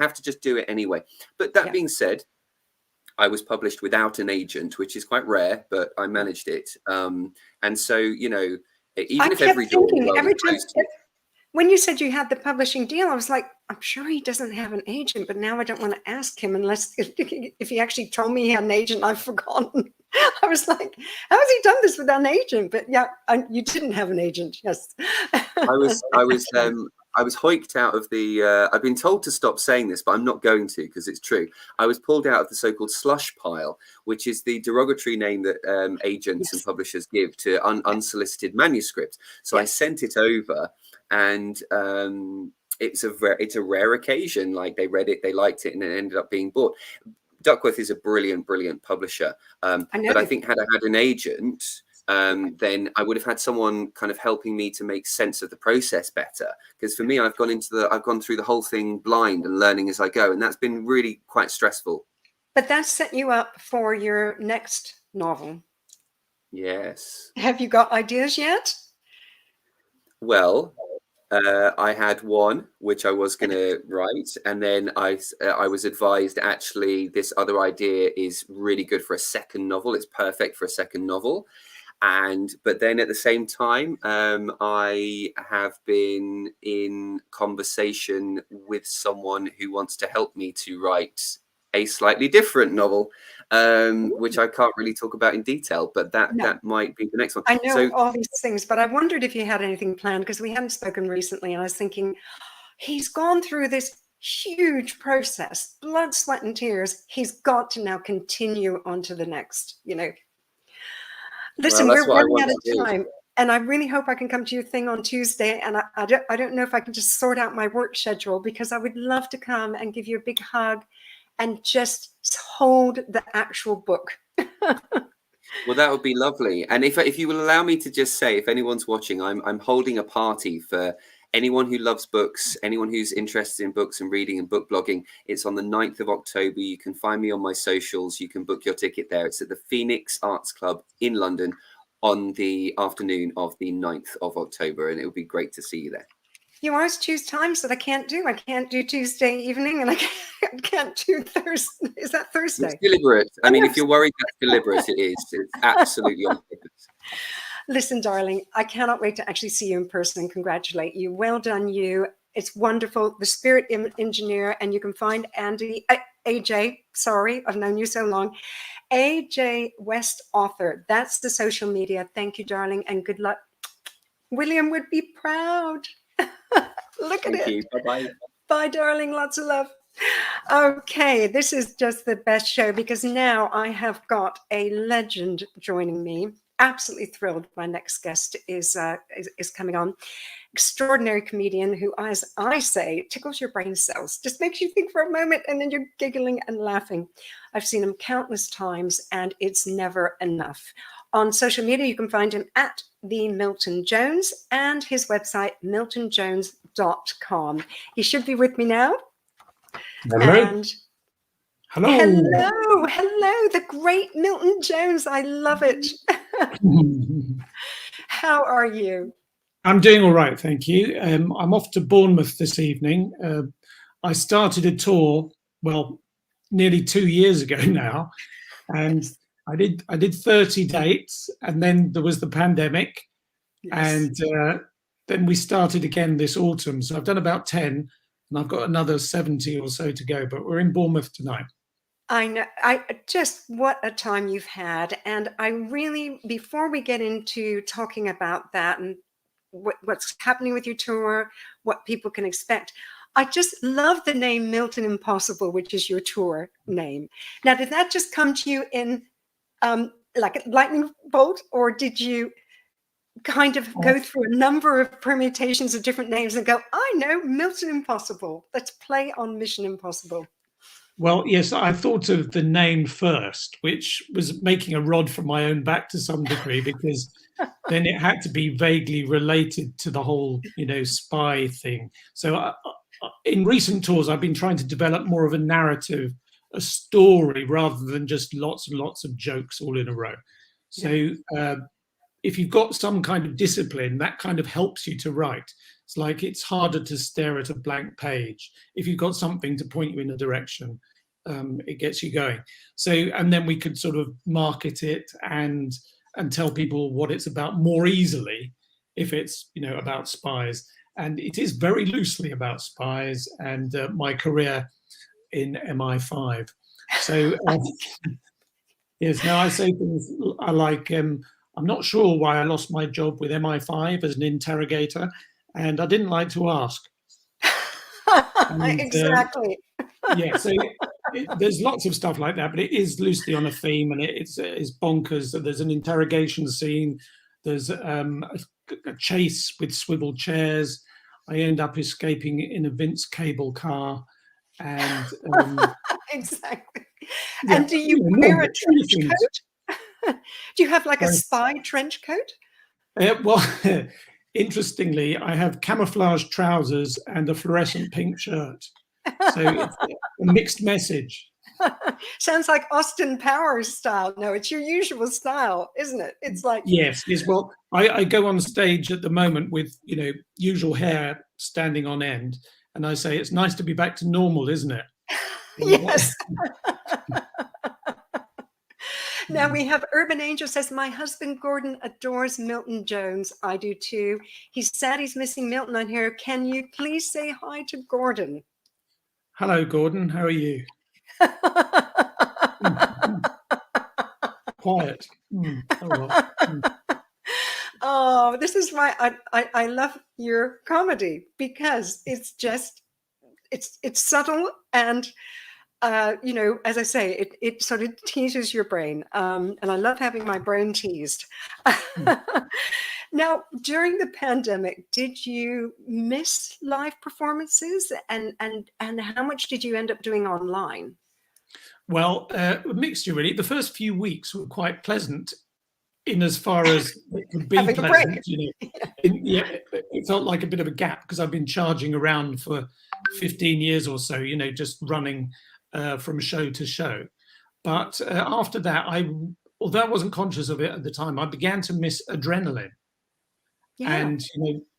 have to just do it anyway. But that being said, I was published without an agent, which is quite rare, but I managed it. And so, even if every door when you said you had the publishing deal, I was like, I'm sure he doesn't have an agent, but now I don't want to ask him unless if he actually told me he had an agent, I've forgotten. I was like, how has he done this without an agent? But yeah, you didn't have an agent. Yes. I was hoiked out of the, I've been told to stop saying this, but I'm not going to, because it's true. I was pulled out of the so-called slush pile, which is the derogatory name that agents and publishers give to unsolicited manuscripts. So I sent it over, and it's a rare occasion. Like, they read it, they liked it, and it ended up being bought. Duckworth is a brilliant publisher. But I think had I had an agent, then I would have had someone kind of helping me to make sense of the process better. Because for me, I've gone through the whole thing blind and learning as I go, and that's been really quite stressful. But that set you up for your next novel. Yes. Have you got ideas yet? Well, I had one which I was going to write, and then I was advised, actually, this other idea is really good for a second novel. It's perfect for a second novel. But then at the same time, I have been in conversation with someone who wants to help me to write a slightly different novel, which I can't really talk about in detail, but that might be the next one. I know all these things, but I wondered if you had anything planned, because we hadn't spoken recently, and I was thinking, he's gone through this huge process, blood, sweat, and tears. He's got to now continue on to the next, Listen, we're running out of time, and I really hope I can come to your thing on Tuesday. And I don't know if I can just sort out my work schedule, because I would love to come and give you a big hug and just hold the actual book. Well, that would be lovely. And if you will allow me to just say, if anyone's watching, I'm holding a party for anyone who loves books, anyone who's interested in books and reading and book blogging. It's on the 9th of October. You can find me on my socials. You can book your ticket there. It's at the Phoenix Arts Club in London on the afternoon of the 9th of October. And it would be great to see you there. You always choose times that I can't do. I can't do Tuesday evening, and I can't do Thursday. Is that Thursday? It's deliberate. I mean, if you're worried, that's deliberate. It is. It's absolutely on purpose. Listen, darling, I cannot wait to actually see you in person and congratulate you. Well done, you. It's wonderful. The Spirit Engineer, and you can find AJ, sorry, I've known you so long. AJ West Author. That's the social media. Thank you, darling, and good luck William would be proud. Look at it. Thank you. Bye-bye. Bye, darling. Lots of love. Okay, this is just the best show because now I have got a legend joining me. Absolutely thrilled. My next guest is coming on. Extraordinary comedian who, as I say, tickles your brain cells, just makes you think for a moment and then you're giggling and laughing. I've seen him countless times and it's never enough. On social media, you can find him at the Milton Jones and his website, miltonjones.com. He should be with me now. Hello. And hello. Hello, the great Milton Jones. I love it. How are you? I'm doing all right, thank you. I'm off to Bournemouth this evening. I started a tour, well, nearly 2 years ago now, and I did 30 dates, and then there was the pandemic, and then we started again this autumn. So I've done about 10, and I've got another 70 or so to go. But we're in Bournemouth tonight. I know. Just what a time you've had, and I really, before we get into talking about that and what's happening with your tour, what people can expect, I just love the name Milton Impossible, which is your tour name. Now, did that just come to you in like a lightning bolt, or did you kind of go through a number of permutations of different names and go, I know, Milton Impossible, let's play on Mission Impossible? Well, yes, I thought of the name first, which was making a rod for my own back to some degree, because then it had to be vaguely related to the whole, spy thing. So in recent tours, I've been trying to develop more of a narrative, a story, rather than just lots and lots of jokes all in a row. So if you've got some kind of discipline, that kind of helps you to write. It's like it's harder to stare at a blank page. If you've got something to point you in a direction, it gets you going. So, and then we could sort of market it and tell people what it's about more easily if it's, about spies. And it is very loosely about spies and my career in MI5. So, yes, now I say things I like, I'm not sure why I lost my job with MI5 as an interrogator, and I didn't like to ask. And, exactly. So there's lots of stuff like that, but it is loosely on a theme, and it's bonkers. So there's an interrogation scene. There's a chase with swivel chairs. I end up escaping in a Vince Cable car, and exactly. Yeah, and do you wear a trench coat? Do you have like a spy trench coat? Well, interestingly, I have camouflage trousers and a fluorescent pink shirt. So it's a mixed message. Sounds like Austin Powers style. No, it's your usual style, isn't it? It's like yes. Well, I go on stage at the moment with usual hair standing on end, and I say it's nice to be back to normal, isn't it? Yes. Now we have Urban Angel says, my husband Gordon adores Milton Jones. I do too. He's sad he's missing Milton on here. Can you please say hi to Gordon? Hello, Gordon. How are you? Quiet. Oh, this is why I love your comedy, because it's just it's subtle and as I say, it sort of teases your brain, and I love having my brain teased. Now, during the pandemic, did you miss live performances, and how much did you end up doing online? Well, a mixture really. The first few weeks were quite pleasant, in as far as it could be having pleasant. A break. It felt like a bit of a gap because I've been charging around for 15 years or so. Just running from show to show. But after that, although I wasn't conscious of it at the time, I began to miss adrenaline. Yeah. And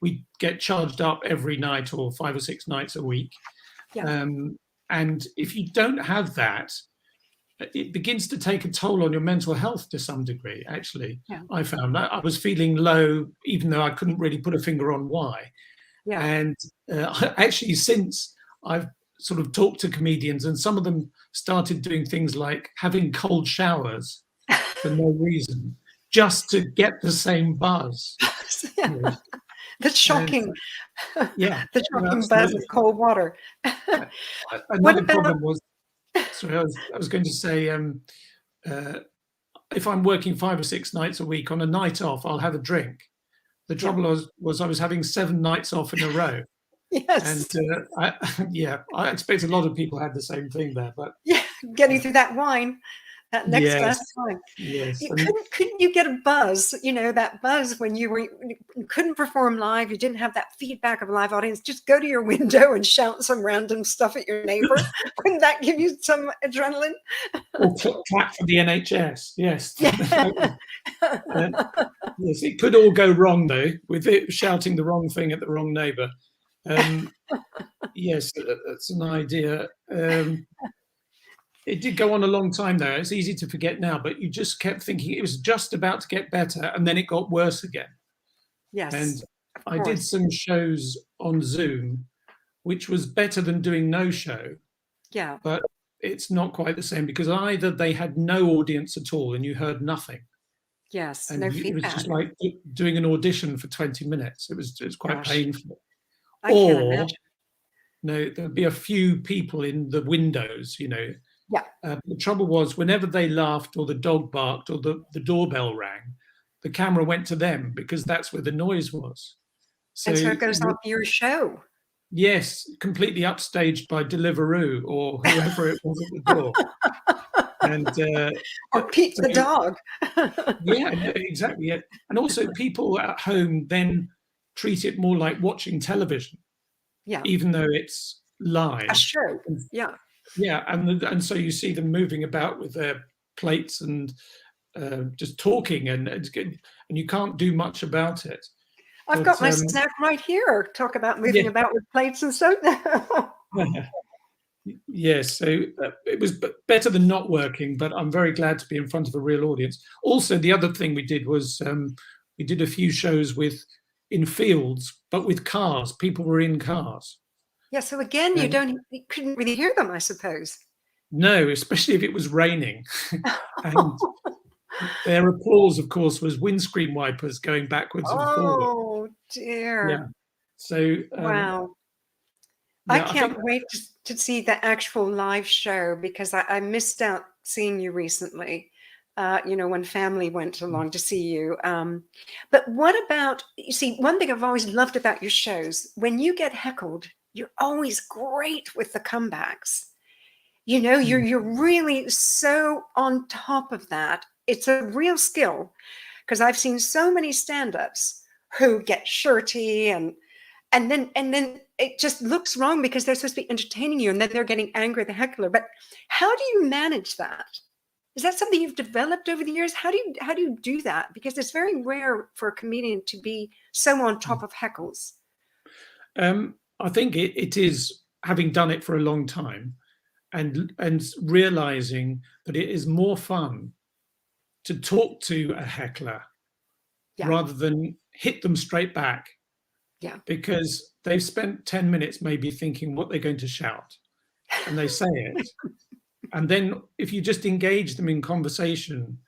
we get charged up every night or 5 or 6 nights a week. Yeah. And if you don't have that, it begins to take a toll on your mental health to some degree, actually. Yeah. I found that I was feeling low, even though I couldn't really put a finger on why. Yeah. And actually, since I've sort of talked to comedians, and some of them started doing things like having cold showers for no reason, just to get the same buzz. The shocking, yeah, the shocking buzz of absolutely. cold water. Another about, problem was, sorry, I was going to say, if I'm working 5 or 6 nights a week, on a night off, I'll have a drink. The trouble was I was having 7 nights off in a row. yes. And I expect a lot of people had the same thing there. But Yeah, getting through that wine, that next glass of wine. Yes. Couldn't you get a buzz? You know, that buzz when you couldn't perform live, you didn't have that feedback of a live audience. Just go to your window and shout some random stuff at your neighbor. Wouldn't that give you some adrenaline? Or clap for the NHS. Yes. Yeah. Yes, it could all go wrong though, with it shouting the wrong thing at the wrong neighbor. Yes, that's an idea. It did go on a long time though. It's easy to forget now, but you just kept thinking it was just about to get better, and then it got worse again. Yes. And I did some shows on Zoom, which was better than doing no show. Yeah. But it's not quite the same, because either they had no audience at all and you heard nothing. Yes. And No it feedback. was just like doing an audition for 20 minutes. It was quite painful. I can't imagine. No, there'd be a few people in the windows, you know. Yeah. The trouble was, whenever they laughed or the dog barked or the doorbell rang, the camera went to them, because that's where the noise was. And so it goes off your show. Yes, completely upstaged by Deliveroo or whoever it was at the door. And or Pete the dog. Yeah, exactly. Yeah. And also people at home then treat it more like watching television. Yeah. Even though it's live. A show. Yeah. Yeah, and so you see them moving about with their plates and just talking, and you can't do much about it. I've got my snack right here. Talk about moving about with plates and so. Yes, so it was better than not working, but I'm very glad to be in front of a real audience. Also, the other thing we did was we did a few shows in fields, but with cars. People were in cars. Yeah, so again, you couldn't really hear them, I suppose. No, especially if it was raining. And their applause, of course, was windscreen wipers going backwards and forward. Oh dear. Yeah. So wow. I can't wait to see the actual live show, because I missed out seeing you recently. You know, when family went along to see you. But what about, you see, one thing I've always loved about your shows, when you get heckled, you're always great with the comebacks. You know, you're really so on top of that. It's a real skill, because I've seen so many stand-ups who get shirty and then it just looks wrong because they're supposed to be entertaining you, and then they're getting angry at the heckler. But how do you manage that? Is that something you've developed over the years? How do you do that? Because it's very rare for a comedian to be so on top of heckles. I think it is, having done it for a long time, and realizing that it is more fun to talk to a heckler rather than hit them straight back. Yeah. Because they've spent 10 minutes maybe thinking what they're going to shout, and they say it. And then if you just engage them in conversation,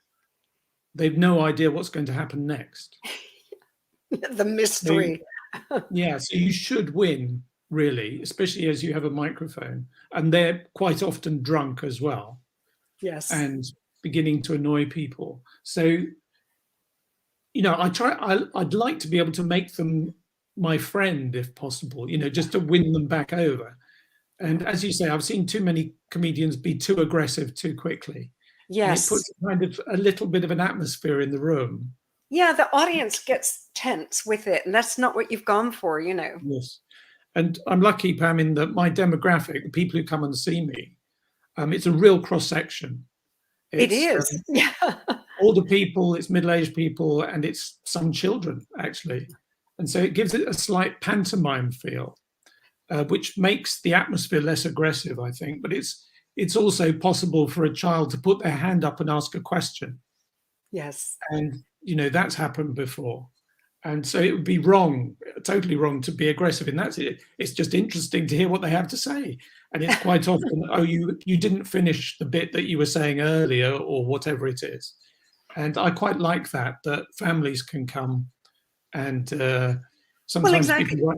they've no idea what's going to happen next. The mystery. So you should win, really, especially as you have a microphone. And they're quite often drunk as well. Yes. And beginning to annoy people. So, you know, I'd like to be able to make them my friend if possible, you know, just to win them back over. And as you say, I've seen too many comedians be too aggressive too quickly. Yes. And it puts kind of a little bit of an atmosphere in the room. Yeah, the audience gets tense with it, and that's not what you've gone for, you know. Yes. And I'm lucky, Pam, in that my demographic, the people who come and see me, it's a real cross-section. It is. Yeah. Older people, it's middle-aged people, and it's some children, actually. And so it gives it a slight pantomime feel, which makes the atmosphere less aggressive, I think. But it's also possible for a child to put their hand up and ask a question. Yes. And, you know, that's happened before. And so it would be wrong, totally wrong, to be aggressive in that. It's just interesting to hear what they have to say. And it's quite often, oh, you didn't finish the bit that you were saying earlier, or whatever it is. And I quite like that families can come and sometimes well, exactly. people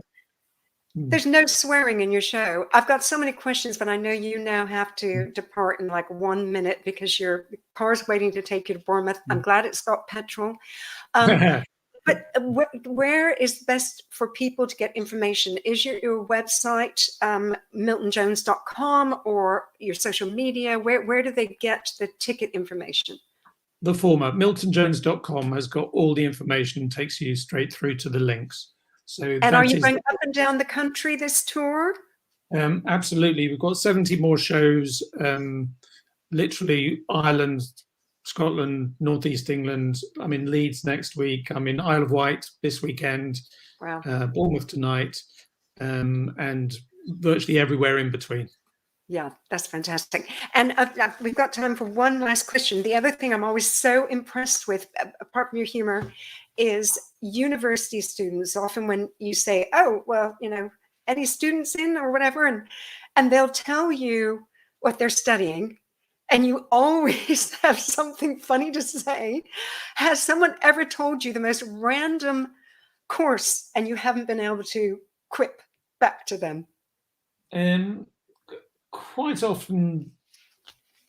There's no swearing in your show. I've got so many questions, but I know you now have to depart in like 1 minute because your car's waiting to take you to Bournemouth. I'm glad it's got petrol. But where is best for people to get information? Is your website miltonjones.com or your social media? Where do they get the ticket information? The former, miltonjones.com, has got all the information, takes you straight through to the links. So and are you going up and down the country this tour? Absolutely. We've got 70 more shows, literally Ireland, Scotland, Northeast England. I'm in Leeds next week. I'm in Isle of Wight this weekend. Wow. Bournemouth tonight, and virtually everywhere in between. Yeah, that's fantastic. And we've got time for one last question. The other thing I'm always so impressed with, apart from your humor, is university students. Often when you say, oh, well, any students in or whatever, and they'll tell you what they're studying, and you always have something funny to say. Has someone ever told you the most random course and you haven't been able to quip back to them? Quite often,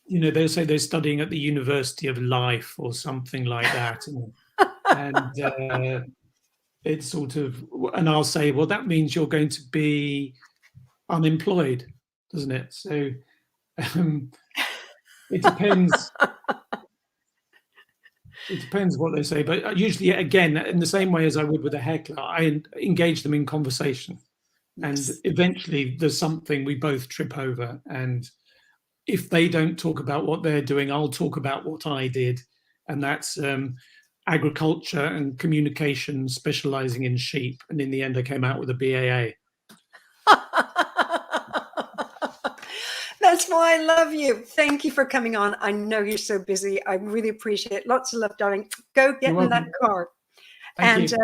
they'll say they're studying at the University of Life or something like that. And it's sort of, and I'll say, well, that means you're going to be unemployed, doesn't it? So it depends. It depends what they say, but usually, again, in the same way as I would with a heckler, I engage them in conversation. Yes. And eventually there's something we both trip over. And if they don't talk about what they're doing, I'll talk about what I did. And that's agriculture and communication, specializing in sheep. And in the end, I came out with a BAA. That's why I love you. Thank you for coming on. I know you're so busy. I really appreciate it. Lots of love, darling. Go get in that car. Thank you.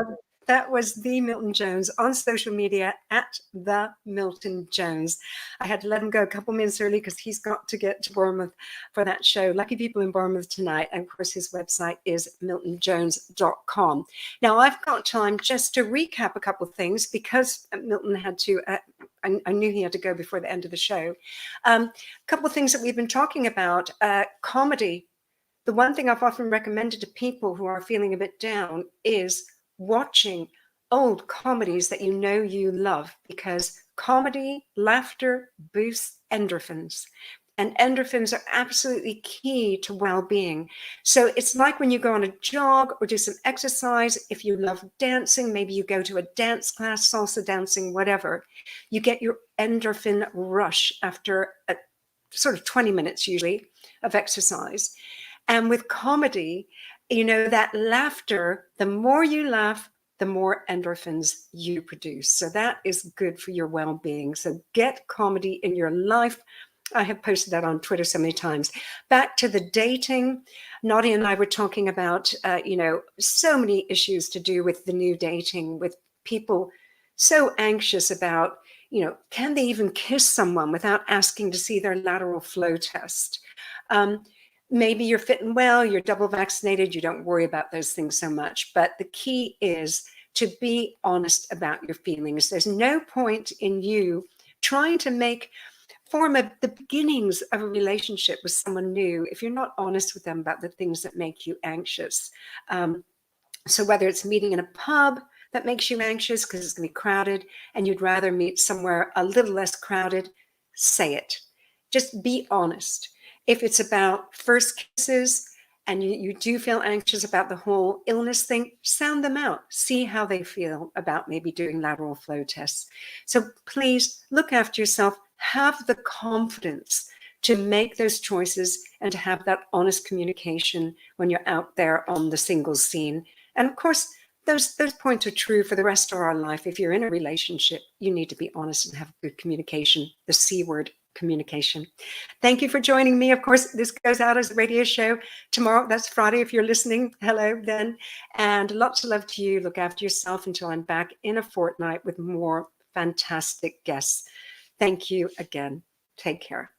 That was the Milton Jones on social media at the Milton Jones. I had to let him go a couple minutes early because he's got to get to Bournemouth for that show. Lucky people in Bournemouth tonight. And of course, his website is miltonjones.com. Now, I've got time just to recap a couple of things because Milton had to, I knew he had to go before the end of the show. A couple of things that we've been talking about, comedy. The one thing I've often recommended to people who are feeling a bit down is watching old comedies that you love, because comedy, laughter boosts endorphins, and endorphins are absolutely key to well-being. So it's like when you go on a jog or do some exercise. If you love dancing, maybe you go to a dance class, salsa dancing, whatever, you get your endorphin rush after a sort of 20 minutes usually of exercise. And with comedy, that laughter, the more you laugh, the more endorphins you produce. So that is good for your well-being. So get comedy in your life. I have posted that on Twitter so many times. Back to the dating. Nadia and I were talking about, so many issues to do with the new dating, with people so anxious about, can they even kiss someone without asking to see their lateral flow test? Maybe you're fit and well, you're double vaccinated, you don't worry about those things so much. But the key is to be honest about your feelings. There's no point in you trying to form the beginnings of a relationship with someone new if you're not honest with them about the things that make you anxious. So whether it's meeting in a pub that makes you anxious because it's going to be crowded and you'd rather meet somewhere a little less crowded, say it. Just be honest. If it's about first kisses and you do feel anxious about the whole illness thing, sound them out. See how they feel about maybe doing lateral flow tests. So please look after yourself. Have the confidence to make those choices and to have that honest communication when you're out there on the singles scene. And of course, those points are true for the rest of our life. If you're in a relationship, you need to be honest and have good communication, the C word, communication. Thank you for joining me. Of course, this goes out as a radio show tomorrow. That's Friday if you're listening. Hello then. And lots of love to you. Look after yourself until I'm back in a fortnight with more fantastic guests. Thank you again. Take care.